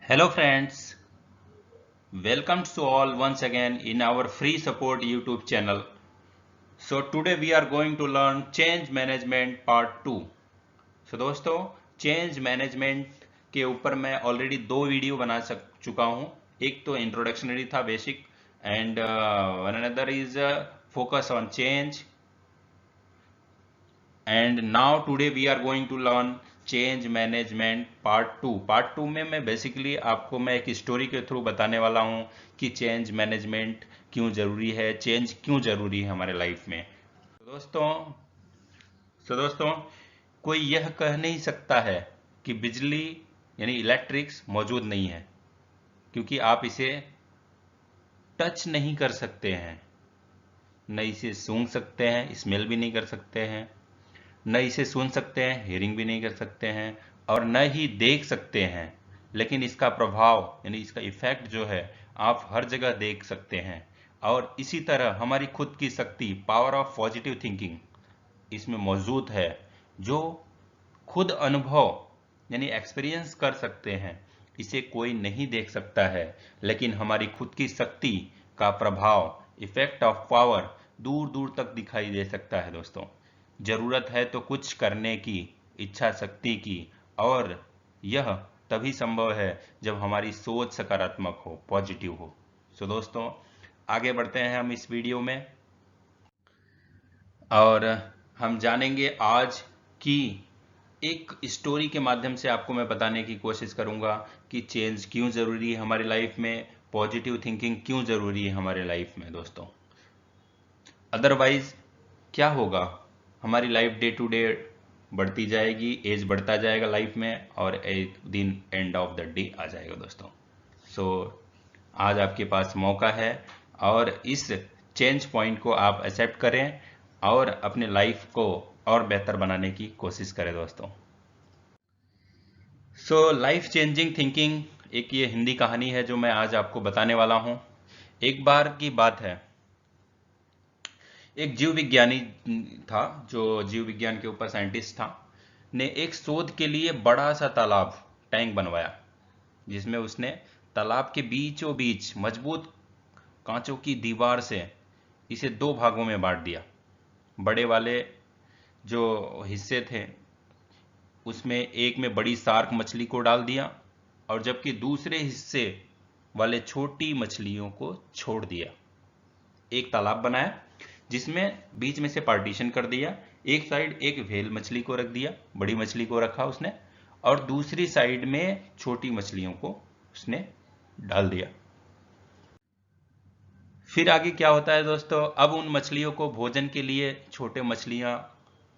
Hello friends, welcome to all once again in our free support YouTube channel. So today we are going to learn change management part 2. So दोस्तों change management के ऊपर मैं already दो video बना चुका हूँ. एक तो इंट्रोडक्शनरी था basic and one another is focus on change. And now today we are going to learn change management part two में मैं बेसिकली आपको मैं एक स्टोरी के थ्रू बताने वाला हूं कि चेंज मैनेजमेंट क्यों जरूरी है, चेंज क्यों जरूरी है हमारे लाइफ में. तो दोस्तों कोई यह कह नहीं सकता है कि बिजली यानी इलेक्ट्रिक्स मौजूद नहीं है, क्योंकि आप इसे टच नहीं कर सकते हैं, न इसे सूंघ सकते हैं, स्मेल भी नहीं कर सकते हैं, न इसे सुन सकते हैं, हियरिंग भी नहीं कर सकते हैं, और न ही देख सकते हैं. लेकिन इसका प्रभाव यानी इसका इफेक्ट जो है आप हर जगह देख सकते हैं. और इसी तरह हमारी खुद की शक्ति, पावर ऑफ पॉजिटिव थिंकिंग इसमें मौजूद है, जो खुद अनुभव यानी एक्सपीरियंस कर सकते हैं. इसे कोई नहीं देख सकता है, लेकिन हमारी खुद की शक्ति का प्रभाव, इफेक्ट ऑफ पावर दूर दूर तक दिखाई दे सकता है. दोस्तों जरूरत है तो कुछ करने की, इच्छा शक्ति की, और यह तभी संभव है जब हमारी सोच सकारात्मक हो, पॉजिटिव हो. सो दोस्तों आगे बढ़ते हैं हम इस वीडियो में, और हम जानेंगे आज कि एक स्टोरी के माध्यम से आपको मैं बताने की कोशिश करूंगा कि चेंज क्यों जरूरी है हमारी लाइफ में, पॉजिटिव थिंकिंग क्यों जरूरी है हमारे लाइफ में. दोस्तों अदरवाइज क्या होगा, हमारी लाइफ डे टू डे बढ़ती जाएगी, एज बढ़ता जाएगा लाइफ में, और एक दिन एंड ऑफ द डे आ जाएगा. दोस्तों आज आपके पास मौका है, और इस चेंज पॉइंट को आप एक्सेप्ट करें और अपने लाइफ को और बेहतर बनाने की कोशिश करें. दोस्तों लाइफ चेंजिंग थिंकिंग एक ये हिंदी कहानी है जो मैं आज आपको बताने वाला हूं. एक बार की बात है, एक जीव विज्ञानी था, जो जीव विज्ञान के ऊपर साइंटिस्ट था, ने एक शोध के लिए बड़ा सा तालाब, टैंक बनवाया, जिसमें उसने तालाब के बीचों बीच मजबूत कांचों की दीवार से इसे दो भागों में बांट दिया. बड़े वाले जो हिस्से थे उसमें एक में बड़ी शार्क मछली को डाल दिया, और जबकि दूसरे हिस्से वाले छोटी मछलियों को छोड़ दिया. एक तालाब बनाया जिसमें बीच में से पार्टीशन कर दिया. एक साइड एक व्हेल मछली को रख दिया, बड़ी मछली को रखा उसने, और दूसरी साइड में छोटी मछलियों को उसने डाल दिया. फिर आगे क्या होता है दोस्तों, अब उन मछलियों को भोजन के लिए छोटे मछलियां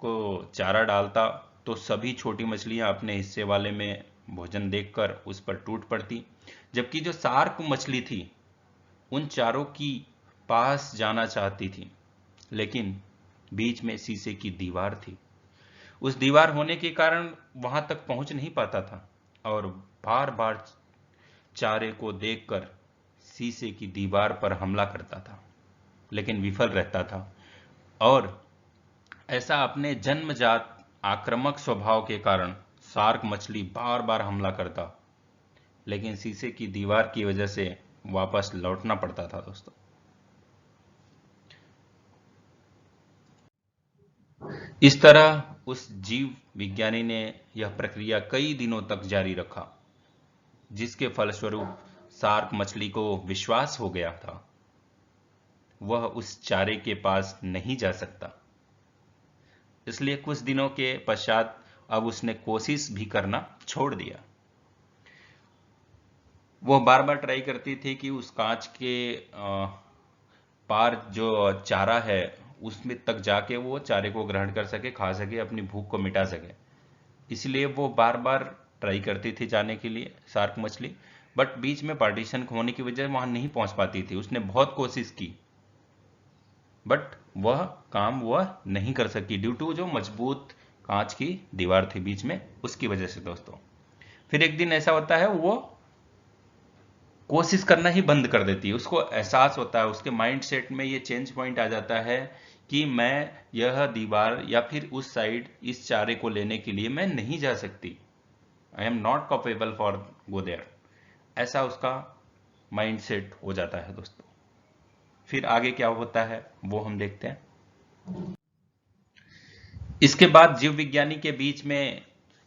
को चारा डालता, तो सभी छोटी मछलियां अपने हिस्से वाले में भोजन देखकर उस पर टूट पड़ती, जबकि जो शार्क मछली थी उन चारों की पास जाना चाहती थी, लेकिन बीच में शीशे की दीवार थी. उस दीवार होने के कारण वहां तक पहुंच नहीं पाता था, और बार बार चारे को देखकर शीशे की दीवार पर हमला करता था, लेकिन विफल रहता था. और ऐसा अपने जन्मजात आक्रामक स्वभाव के कारण शार्क मछली बार बार हमला करता, लेकिन शीशे की दीवार की वजह से वापस लौटना पड़ता था. दोस्तों इस तरह उस जीव विज्ञानी ने यह प्रक्रिया कई दिनों तक जारी रखा, जिसके फलस्वरूप शार्क मछली को विश्वास हो गया था वह उस चारे के पास नहीं जा सकता. इसलिए कुछ दिनों के पश्चात अब उसने कोशिश भी करना छोड़ दिया. वो बार बार ट्राई करती थी कि उस कांच के पार जो चारा है उसमें तक जाके वो चारे को ग्रहण कर सके, खा सके, अपनी भूख को मिटा सके. इसलिए वो बार बार ट्राई करती थी जाने के लिए शार्क मछली, बट बीच में पार्टीशन होने की वजह वहां नहीं पहुंच पाती थी. उसने बहुत कोशिश की, बट वह काम वह नहीं कर सकी ड्यू टू जो मजबूत कांच की दीवार थी बीच में, उसकी वजह से. दोस्तों फिर एक दिन ऐसा होता है, वो कोशिश करना ही बंद कर देती है. उसको एहसास होता है, उसके माइंड सेट में ये चेंज पॉइंट आ जाता है कि मैं यह दीवार या फिर उस साइड इस चारे को लेने के लिए मैं नहीं जा सकती. I am not capable for go there. ऐसा उसका माइंडसेट हो जाता है दोस्तों। फिर आगे क्या होता है वो हम देखते हैं। इसके बाद जीव विज्ञानी के बीच में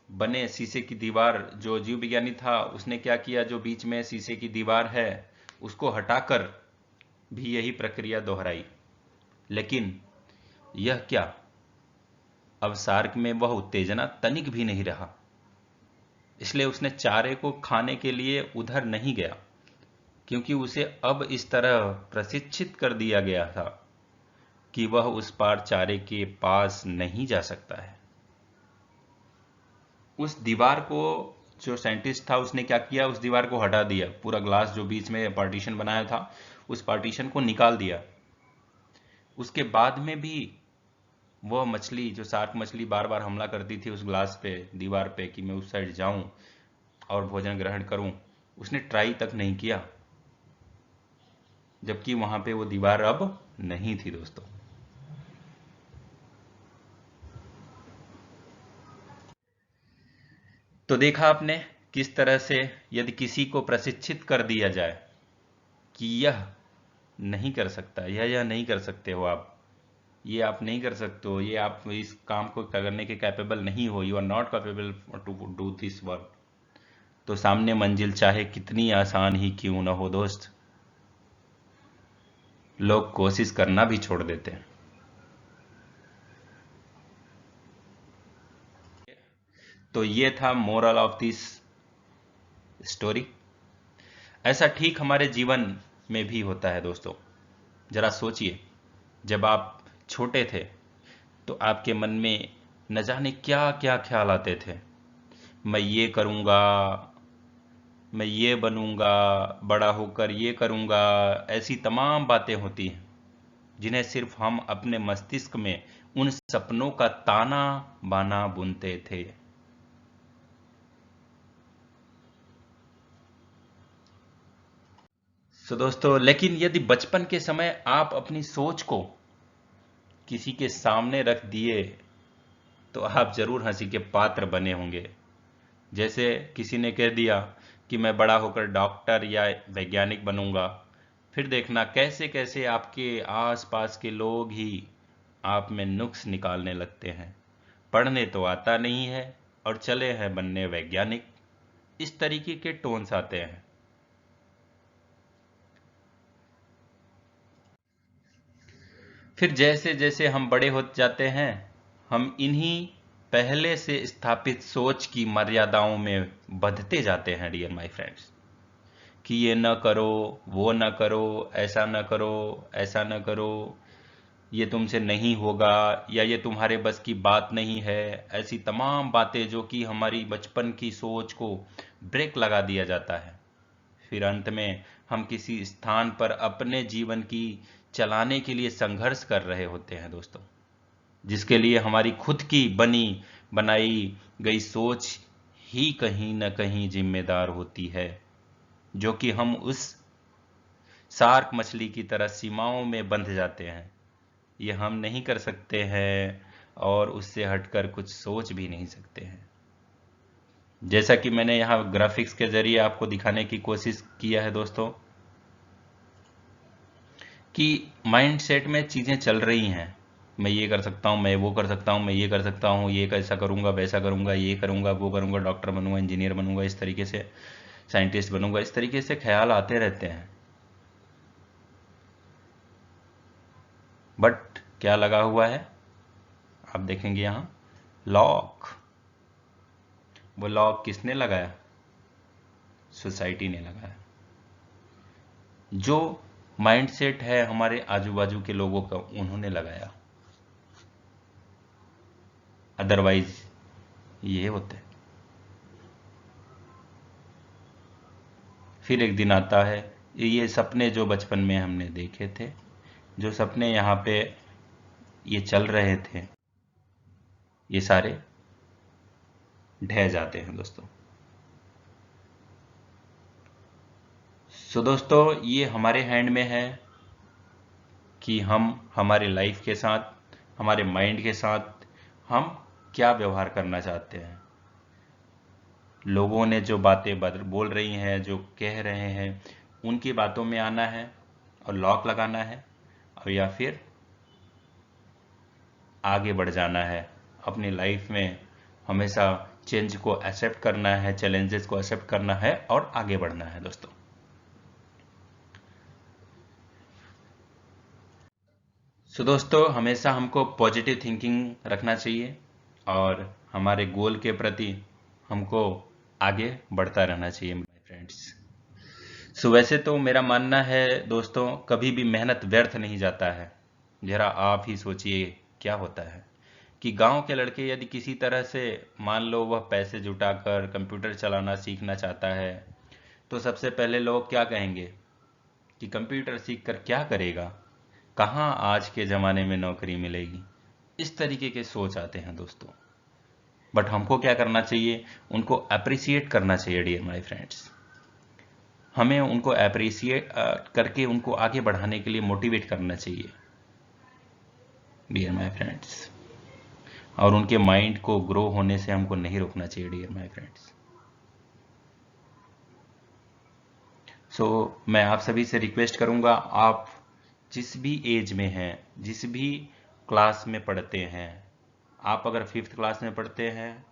बने शीशे की दीवार, जो जीव विज्ञानी था उसने क्या किया, जो बीच में शीशे की दीवार है उसको हटाकर भी यही प्रक्रिया दोहराई। लेकिन यह क्या, अब शार्क में वह उत्तेजना तनिक भी नहीं रहा, इसलिए उसने चारे को खाने के लिए उधर नहीं गया, क्योंकि उसे अब इस तरह प्रशिक्षित कर दिया गया था कि वह उस पार चारे के पास नहीं जा सकता है। उस दीवार को, जो साइंटिस्ट था उसने क्या किया, उस दीवार को हटा दिया, पूरा ग्लास जो बीच में पार्टीशन बनाया था उस पार्टीशन को निकाल दिया। उसके बाद में भी वह मछली, जो शार्क मछली बार बार हमला करती थी उस ग्लास पे, दीवार पे, कि मैं उस साइड जाऊं और भोजन ग्रहण करूं, उसने ट्राई तक नहीं किया, जबकि वहां पे वो दीवार अब नहीं थी दोस्तों। तो देखा आपने किस तरह से यदि किसी को प्रशिक्षित कर दिया जाए कि यह नहीं कर सकता, यह नहीं कर सकते हो आप, ये आप नहीं कर सकते हो, ये आप इस काम को करने के कैपेबल नहीं हो, you are not capable to do this work, तो सामने मंजिल चाहे कितनी आसान ही क्यों ना हो दोस्त, लोग कोशिश करना भी छोड़ देते हैं। तो ये था मोरल ऑफ दिस स्टोरी। ऐसा ठीक हमारे जीवन में भी होता है दोस्तों। जरा सोचिए, जब आप छोटे थे तो आपके मन में न जाने क्या क्या ख्याल आते थे, मैं ये करूंगा, मैं ये बनूंगा, बड़ा होकर ये करूंगा, ऐसी तमाम बातें होती हैं जिन्हें सिर्फ हम अपने मस्तिष्क में उन सपनों का ताना बाना बुनते थे। सो दोस्तों, लेकिन यदि बचपन के समय आप अपनी सोच को किसी के सामने रख दिए तो आप जरूर हंसी के पात्र बने होंगे। जैसे किसी ने कह दिया कि मैं बड़ा होकर डॉक्टर या वैज्ञानिक बनूंगा, फिर देखना कैसे कैसे आपके आसपास के लोग ही आप में नुक्स निकालने लगते हैं, पढ़ने तो आता नहीं है और चले हैं बनने वैज्ञानिक, इस तरीके के टोन्स आते हैं। फिर जैसे जैसे हम बड़े होते जाते हैं, हम इन्हीं पहले से स्थापित सोच की मर्यादाओं में बंधते जाते हैं डियर माय फ्रेंड्स, कि ये न करो, वो न करो, ऐसा न करो, ऐसा न करो, ये तुमसे नहीं होगा, या ये तुम्हारे बस की बात नहीं है। ऐसी तमाम बातें जो कि हमारी बचपन की सोच को ब्रेक लगा दिया जाता है। फिर अंत में हम किसी स्थान पर अपने जीवन की चलाने के लिए संघर्ष कर रहे होते हैं दोस्तों, जिसके लिए हमारी खुद की बनी बनाई गई सोच ही कहीं न कहीं जिम्मेदार होती है, जो कि हम उस शार्क मछली की तरह सीमाओं में बंध जाते हैं। ये हम नहीं कर सकते हैं और उससे हटकर कुछ सोच भी नहीं सकते हैं। जैसा कि मैंने यहाँ ग्राफिक्स के जरिए आपको दिखाने की कोशिश किया है दोस्तों, कि माइंडसेट में चीजें चल रही हैं, मैं ये कर सकता हूँ, मैं वो कर सकता हूँ, मैं ये कर सकता हूँ, ये कैसा करूंगा, वैसा करूंगा, ये करूंगा, वो करूंगा, डॉक्टर बनूंगा, इंजीनियर बनूंगा, इस तरीके से साइंटिस्ट बनूंगा, इस तरीके से ख्याल आते रहते हैं। बट क्या लगा हुआ है आप देखेंगे यहां, लॉक। वो लॉक किसने लगाया? सोसाइटी ने लगाया। जो माइंडसेट है हमारे आजू बाजू के लोगों का, उन्होंने लगाया, अदरवाइज ये होते। फिर एक दिन आता है, ये सपने जो बचपन में हमने देखे थे, जो सपने यहाँ पे ये चल रहे थे, ये सारे ढह जाते हैं दोस्तों। सो दोस्तों, ये हमारे हैंड में है कि हम हमारे लाइफ के साथ, हमारे माइंड के साथ हम क्या व्यवहार करना चाहते हैं। लोगों ने जो बातें बोल रही हैं, जो कह रहे हैं, उनकी बातों में आना है और लॉक लगाना है, और या फिर आगे बढ़ जाना है। अपनी लाइफ में हमेशा चेंज को एक्सेप्ट करना है, चैलेंजेस को एक्सेप्ट करना है और आगे बढ़ना है दोस्तों। दोस्तों, हमेशा हमको पॉजिटिव थिंकिंग रखना चाहिए और हमारे गोल के प्रति हमको आगे बढ़ता रहना चाहिए माय फ्रेंड्स। वैसे तो मेरा मानना है दोस्तों, कभी भी मेहनत व्यर्थ नहीं जाता है। जरा आप ही सोचिए क्या होता है कि गांव के लड़के यदि किसी तरह से मान लो वह पैसे जुटाकर कंप्यूटर चलाना सीखना चाहता है, तो सबसे पहले लोग क्या कहेंगे कि कंप्यूटर सीख कर क्या करेगा, कहाँ आज के ज़माने में नौकरी मिलेगी। इस तरीके के सोच आते हैं दोस्तों। बट हमको क्या करना चाहिए, उनको अप्रिसिएट करना चाहिए डियर माय फ्रेंड्स। हमें उनको अप्रिसिएट करके उनको आगे बढ़ाने के लिए मोटिवेट करना चाहिए डियर माय फ्रेंड्स, और उनके माइंड को ग्रो होने से हमको नहीं रोकना चाहिए डियर माय फ्रेंड्स। मैं आप सभी से रिक्वेस्ट करूंगा, आप जिस भी एज में हैं, जिस भी क्लास में पढ़ते हैं, आप अगर 5th क्लास में पढ़ते हैं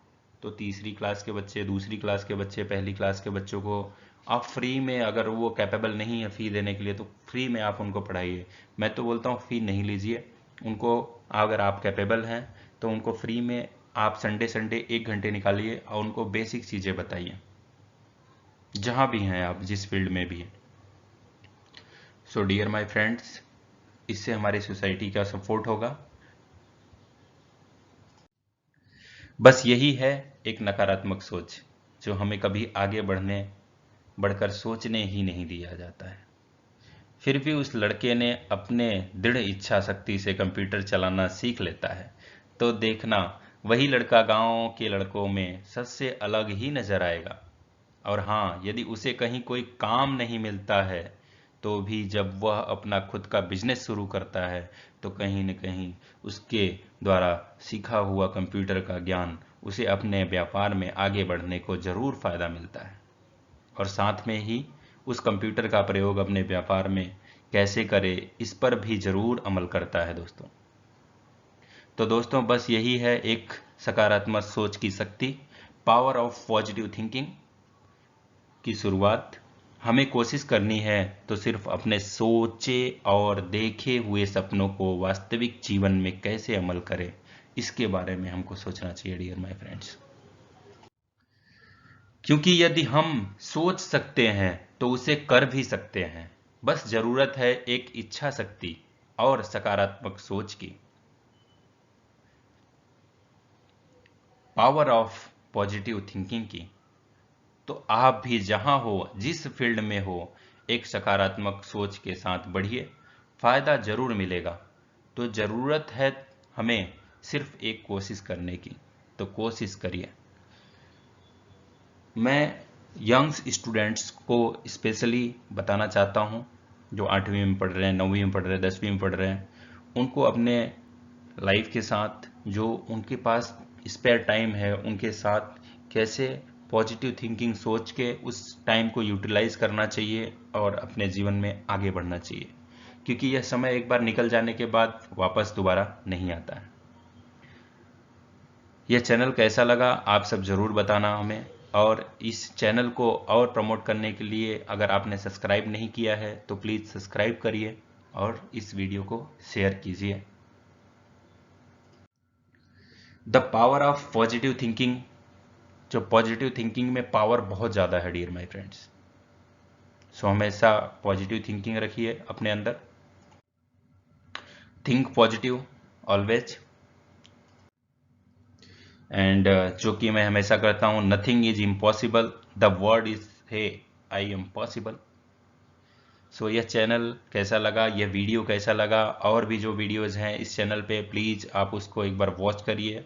तो तीसरी क्लास के बच्चे, दूसरी क्लास के बच्चे, पहली क्लास के बच्चों को आप फ्री में, अगर वो कैपेबल नहीं है फी देने के लिए, तो फ्री में आप उनको पढ़ाइए। मैं तो बोलता हूँ फी नहीं लीजिए उनको। अगर आप कैपेबल हैं तो उनको फ्री में आप संडे संडे 1 घंटे निकालिए और उनको बेसिक चीज़ें बताइए, जहाँ भी हैं आप, जिस फील्ड में भी हैं। डियर माय फ्रेंड्स, इससे हमारी सोसाइटी का सपोर्ट होगा। बस यही है एक नकारात्मक सोच, जो हमें कभी आगे बढ़कर सोचने ही नहीं दिया जाता है। फिर भी उस लड़के ने अपने दृढ़ इच्छा शक्ति से कंप्यूटर चलाना सीख लेता है, तो देखना वही लड़का गांव के लड़कों में सबसे अलग ही नजर आएगा। और हाँ, यदि उसे कहीं कोई काम नहीं मिलता है, तो भी जब वह अपना खुद का बिजनेस शुरू करता है, तो कहीं न कहीं उसके द्वारा सीखा हुआ कंप्यूटर का ज्ञान उसे अपने व्यापार में आगे बढ़ने को जरूर फायदा मिलता है, और साथ में ही उस कंप्यूटर का प्रयोग अपने व्यापार में कैसे करे, इस पर भी जरूर अमल करता है दोस्तों। तो दोस्तों, बस यही है एक सकारात्मक सोच की शक्ति, पावर ऑफ पॉजिटिव थिंकिंग की शुरुआत। हमें कोशिश करनी है तो सिर्फ अपने सोचे और देखे हुए सपनों को वास्तविक जीवन में कैसे अमल करें, इसके बारे में हमको सोचना चाहिए डियर माय फ्रेंड्स। क्योंकि यदि हम सोच सकते हैं तो उसे कर भी सकते हैं। बस जरूरत है एक इच्छा शक्ति और सकारात्मक सोच की। पावर ऑफ पॉजिटिव थिंकिंग की। तो आप भी जहां हो, जिस फील्ड में हो, एक सकारात्मक सोच के साथ बढ़िए, फायदा जरूर मिलेगा। तो जरूरत है हमें सिर्फ एक कोशिश करने की, तो कोशिश करिए। मैं यंग्स स्टूडेंट्स को स्पेशली बताना चाहता हूं, जो 8वीं में पढ़ रहे हैं, 9वीं में पढ़ रहे हैं, 10वीं में पढ़ रहे हैं, उनको अपने लाइफ के साथ जो उनके पास स्पेयर टाइम है, उनके साथ कैसे पॉजिटिव थिंकिंग सोच के उस टाइम को यूटिलाइज करना चाहिए और अपने जीवन में आगे बढ़ना चाहिए, क्योंकि यह समय एक बार निकल जाने के बाद वापस दोबारा नहीं आता है। यह चैनल कैसा लगा आप सब जरूर बताना हमें, और इस चैनल को और प्रमोट करने के लिए अगर आपने सब्सक्राइब नहीं किया है तो प्लीज़ सब्सक्राइब करिए और इस वीडियो को शेयर कीजिए। The power of positive thinking. जो पॉजिटिव थिंकिंग में पावर बहुत ज़्यादा है डियर माय फ्रेंड्स। हमेशा पॉजिटिव थिंकिंग रखिए अपने अंदर। Think positive always. एंड जो कि मैं हमेशा करता हूँ, nothing is impossible, the word is hey I am possible. यह चैनल कैसा लगा, यह वीडियो कैसा लगा, और भी जो वीडियोज़ हैं इस चैनल पे, प्लीज़ आप उसको एक बार वॉच करिए।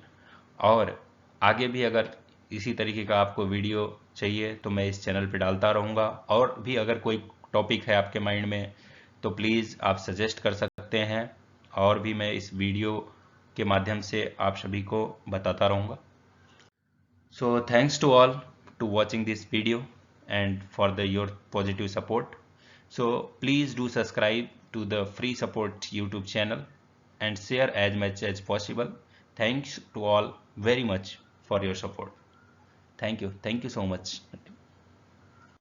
और आगे भी अगर इसी तरीके का आपको वीडियो चाहिए तो मैं इस चैनल पे डालता रहूँगा। और भी अगर कोई टॉपिक है आपके माइंड में तो प्लीज़ आप सजेस्ट कर सकते हैं, और भी मैं इस वीडियो के माध्यम से आप सभी को बताता रहूँगा। Thanks to all. to watching this video and for your positive support. So please do subscribe to the free support YouTube channel and share as much as possible. Thanks to all very much for your support. Thank you so much.